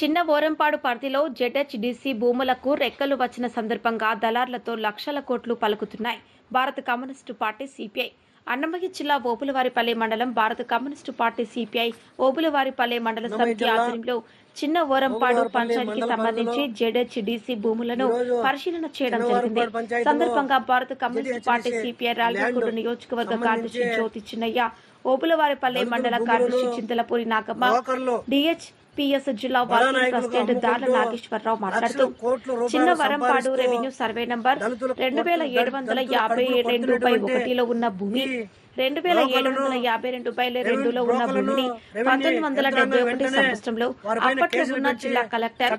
చిన్న ఓరంపాడు పరిధిలో జెడ్హెచ్డీసీ భూములకు రెక్కలు వచ్చిన సందర్భంగా దళార్లతో లక్షల కోట్లు పలుకుతున్నాయి. భారత కమ్యూనిస్టు పార్టీ సిపిఐ అన్నమయ్య జిల్లా ఓబులవారిపల్లె మండలం భారత కమ్యూనిస్టు పార్టీ సిపిఐ ఓబులవారిపల్లె మండల సమితి ఆధ్వర్యంలో చిన్న ఓరంపాడు పంచాయతీకి సంబంధించి జెడ్హెచ్డీసీ భూములను పరిశీలన చేయడం జరిగింది. సందర్భంగా భారత కమ్యూనిస్టు పార్టీ సిపిఐ రాళ్లగూడ నియోజకవర్గ కార్యదర్శి జ్యోతి చిన్నయ్య, ఓబులవారిపల్లె మండల కార్యదర్శి చింతలపూరి నాగమ్మ, డిహెచ్ పిఎస్ జిల్లా వర్కింగ్ ప్రెసిడెంట్ దార్ల నాగేశ్వరరావు మాట్లాడుతూ చిన్న వరంపాడు రెవెన్యూ సర్వే నంబర్ 2752/1లో ఉన్న భూమి 2752/2లో ఉన్న భూమిని 1971 సంవత్సరంలో అప్పట్లో ఉన్న జిల్లా కలెక్టర్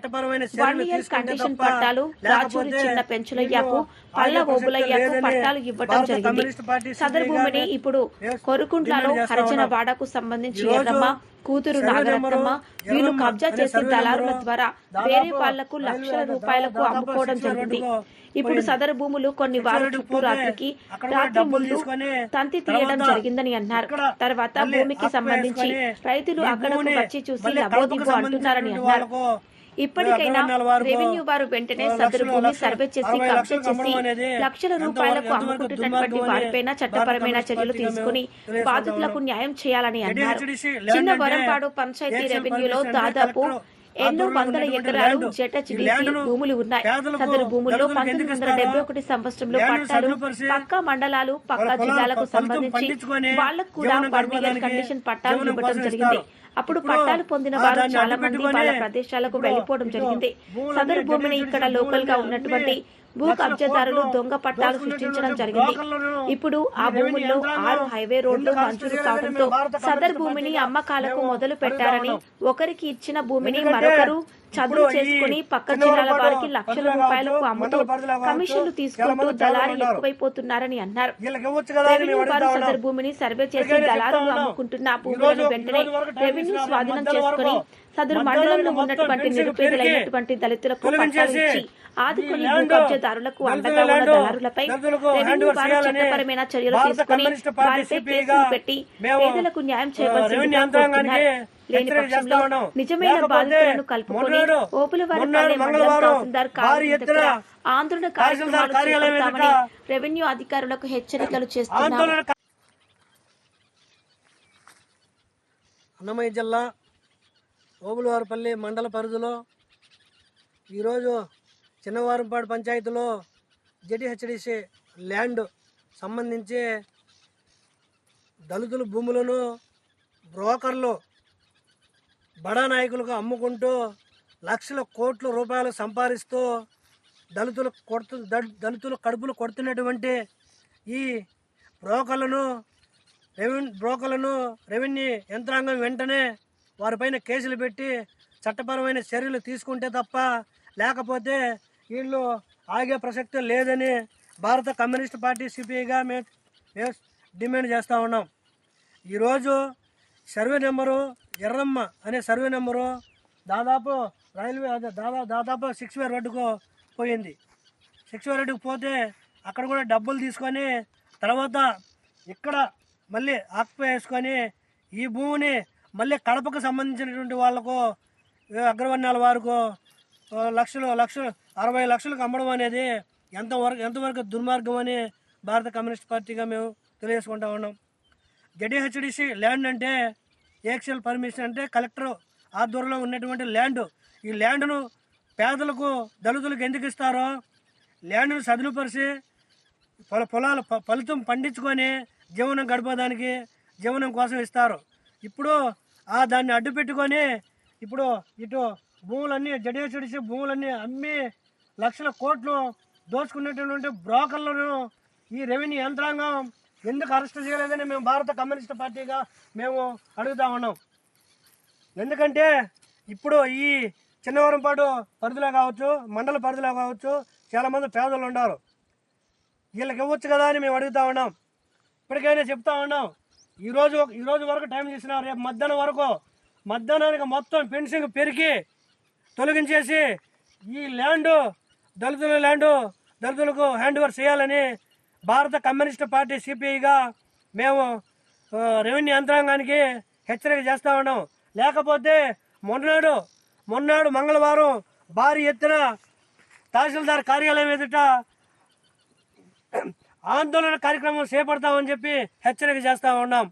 1 ఇయర్ కండిషన్ పట్టాలు రాజూరి చిన్న పెంచులయ్యకు, పల్ల ఓబులయ్యకు పట్టాలు ఇవ్వడం జరిగింది. సదరు భూమిని ఇప్పుడు కొరుకుంట్లలో హరిజనవాడకు సంబంధించి ఎర్రమ్మ కూతురు నాగరత్నమ్మ వీళ్ళు కబ్జా చేసి దళారుల ద్వారా వేరే వాళ్లకు లక్షల రూపాయలకు అమ్ముకోవడం జరిగింది. ఇప్పుడు సదరు భూములు కొన్ని వారు చుట్టూ రాత్రి ముందు తంతి తీయడం జరిగిందని అన్నారు. తర్వాత భూమికి సంబంధించి రైతులు అక్కడకు వచ్చి చూసి లబోదిబో అంటున్నారని అన్నారు. ఇప్పటికైనా రెవెన్యూ వారు వెంటనే సదరు భూమి సర్వే చేసి కబ్జా చేసి లక్షల రూపాయలకు అమ్ముకుంటున్నటువంటి వారిపైన చట్టపరమైన చర్యలు తీసుకుని బాధితులకు న్యాయం చేయాలని అన్నారు. చిన్న వరంపాడు పంచాయతీ రెవెన్యూలో దాదాపు ఎన్నో వందల ఎకరాలు జెడ్హెచ్డీసీ భూములు ఉన్నాయి. సదరు భూముల్లో 1971 సంవత్సరంలో పట్టాలు పక్కా మండలాలు, పక్కా జిల్లాలకు సంబంధించి వాళ్లకు కూడా 1 ఇయర్ కండిషన్ పట్టాలు ఇవ్వడం జరిగింది. అప్పుడు పట్టాలు పొందిన వారు చాలా మంది వాళ్ళ ప్రదేశాలకు వెళ్లిపోవడం జరిగింది. సదరు భూమిని ఇక్కడ లోకల్ గా ఉన్నటువంటి భూ కబ్జాదారులు దొంగ పట్టాలు సృష్టించడం జరిగింది. ఇప్పుడు ఆ భూముల్లో 6 హైవే రోడ్లు మంజూరు కావడంతో సదరు భూమిని అమ్మకాలకు మొదలు పెట్టారని, ఒకరికి ఇచ్చిన భూమిని మరొకరు చదువు చేసుకుని పక్క జిల్లాల వారికి లక్షల రూపాయలకు అమ్ముతూ కమిషన్లు తీసుకుంటూ దళారీ ఎక్కువైపోతున్నారని అన్నారు. రెవెన్యూ వారు సదరు భూమిని సర్వే చేసి దళారులు అమ్ముకుంటున్న భూములను వెంటనే రెవెన్యూ స్వాధీనం చేసుకుని సదరు మండలంలో ఉన్నటువంటి నిరుపేదలైనటువంటి దళితులకు పట్టాలు ఇచ్చి ఆదుకుని భూ కబ్జాదారులకు అండగా ఉన్న దళారులపై రెవెన్యూ వారు చట్టపరమైన చర్యలు తీసుకుని వారిపై కేసులు పెట్టి పేదలకు న్యాయం చేయవలసిందిగా కోరుతున్నారు. లేని పక్షంలో నిజమైన బాధితులను కలుపుకొని ఓబులవారిపల్లె మండలం తహసీల్దార్ కార్యాలయం దగ్గర ఆందోళన కార్యక్రమాలు చేపడతామని రెవెన్యూ అధికారులకు హెచ్చరికలు చేస్తున్నారు. అన్నమయ్య జిల్లా ఓబులవారిపల్లి మండల పరిధిలో ఈరోజు చిన్నవారంపాడు పంచాయతీలో జెడ్హెచ్డీసీ ల్యాండ్ సంబంధించి దళితుల భూములను బ్రోకర్లు బడా నాయకులకు అమ్ముకుంటూ లక్షల కోట్ల రూపాయలు సంపాదిస్తూ దళితులు కడుపులు కొడుతున్నటువంటి ఈ బ్రోకర్లను రెవెన్యూ యంత్రాంగం వెంటనే వారిపైన కేసులు పెట్టి చట్టపరమైన చర్యలు తీసుకుంటే తప్ప లేకపోతే వీళ్ళు ఆగే ప్రసక్తి లేదని భారత కమ్యూనిస్ట్ పార్టీ సిపిఐగా మేము డిమాండ్ చేస్తూ ఉన్నాం. ఈరోజు సర్వే నెంబరు ఎర్రమ్మ అనే సర్వే నెంబరు దాదాపు దాదాపు 6 వే రోడ్డుకు పోయింది. 6 వే రోడ్డుకు పోతే అక్కడ కూడా డబ్బులు తీసుకొని తర్వాత ఇక్కడ మళ్ళీ ఆక్యుపై చేసుకొని ఈ భూమిని మళ్ళీ కడపకు సంబంధించినటువంటి వాళ్లకు అగ్రవర్ణాల వారికి లక్షలు 60 లక్షలకు అమ్మడం అనేది ఎంతవరకు దుర్మార్గం అని భారత కమ్యూనిస్ట్ పార్టీగా మేము తెలియజేసుకుంటా ఉన్నాం. జెడ్హెచ్డీసీ ల్యాండ్ అంటే ఏక్సెల్ పర్మిషన్ అంటే కలెక్టర్ ఆధ్వర్యంలో ఉన్నటువంటి ల్యాండ్. ఈ ల్యాండ్ను పేదలకు దళితులకు ఎందుకు ఇస్తారో ల్యాండ్ను సదునుపరిచి పొలాల ఫలితం పండించుకొని జీవనం గడిపేదానికి జీవనం కోసం ఇస్తారు. ఇప్పుడు దాన్ని అడ్డు పెట్టుకొని ఇప్పుడు ఇటు భూములన్నీ జెడ్హెచ్డీసీ భూములన్నీ అమ్మి లక్షల కోట్లు దోచుకునేటటువంటి బ్రోకర్లను ఈ రెవెన్యూ యంత్రాంగం ఎందుకు అరెస్ట్ చేయలేదని మేము భారత కమ్యూనిస్ట్ పార్టీగా మేము అడుగుతా ఉన్నాం. ఎందుకంటే ఇప్పుడు ఈ చిన్నవరంపాడు పరిధిలో కావచ్చు, మండల పరిధిలో కావచ్చు, చాలామంది పేదలు ఉన్నారు. వీళ్ళకి ఇవ్వచ్చు కదా అని మేము అడుగుతా ఉన్నాం. ఇప్పటికైనా చెప్తా ఉన్నాం. ఈరోజు వరకు టైం చేసినారు. రేపు మధ్యాహ్నానికి మొత్తం పెన్షన్ పెరిగి తొలగించేసి ఈ దళితులకు హ్యాండ్ ఓవర్ చేయాలని భారత కమ్యూనిస్ట్ పార్టీ సిపిఐగా మేము రెవెన్యూ యంత్రాంగానికి హెచ్చరిక చేస్తూ ఉన్నాం. లేకపోతే మొన్ననాడు మొన్నాడు మంగళవారం భారీ ఎత్తున తహసీల్దార్ కార్యాలయం ఎదుట ఆందోళన కార్యక్రమం చేపడతామని చెప్పి హెచ్చరిక చేస్తా ఉన్నాం.